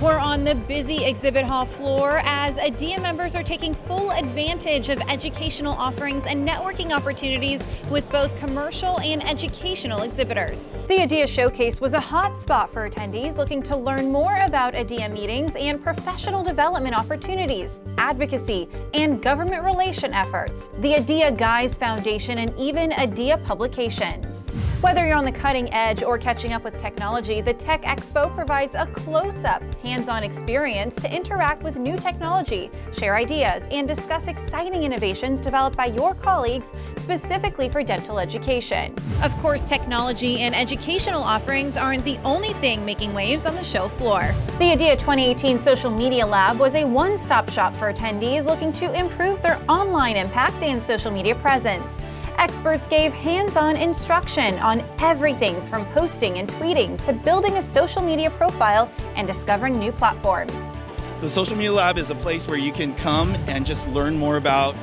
We're on the busy exhibit hall floor as ADEA members are taking full advantage of educational offerings and networking opportunities with both commercial and educational exhibitors. The ADEA Showcase was a hot spot for attendees looking to learn more about ADEA meetings and professional development opportunities, advocacy, and government relation efforts, the ADEA Guys Foundation, and even ADEA publications. Whether you're on the cutting edge or catching up with technology, the TechExpo provides a close-up, hands-on experience to interact with new technology, share ideas, and discuss exciting innovations developed by your colleagues specifically for dental education. Of course, technology and educational offerings aren't the only thing making waves on the show floor. The ADEA 2018 Social Media Lab was a one-stop shop for attendees looking to improve their online impact and social media presence. Experts gave hands-on instruction on everything from posting and tweeting to building a social media profile and discovering new platforms. The Social Media Lab is a place where you can come and just learn more about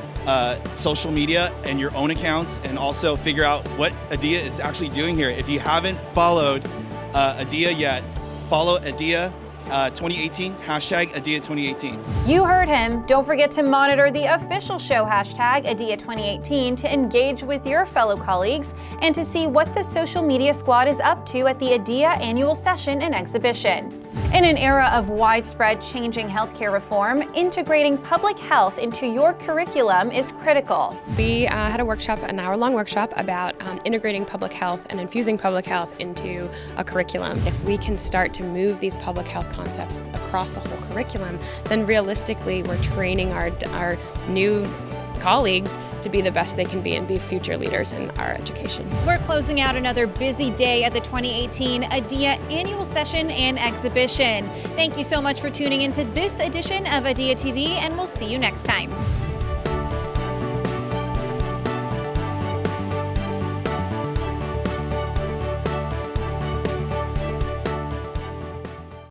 social media and your own accounts, and also figure out what ADEA is actually doing here. If you haven't followed ADEA yet, follow ADEA 2018, hashtag ADEA 2018. You heard him. Don't forget to monitor the official show hashtag ADEA 2018 to engage with your fellow colleagues and to see what the social media squad is up to at the ADEA Annual Session and Exhibition. In an era of widespread changing healthcare reform, integrating public health into your curriculum is critical. We had a workshop, an hour-long workshop about integrating public health and infusing public health into a curriculum. If we can start to move these public health concepts across the whole curriculum, then realistically we're training our new colleagues to be the best they can be and be future leaders in our education. We're closing out another busy day at the 2018 ADEA Annual Session and Exhibition. Thank you so much for tuning into this edition of ADEA TV, and we'll see you next time.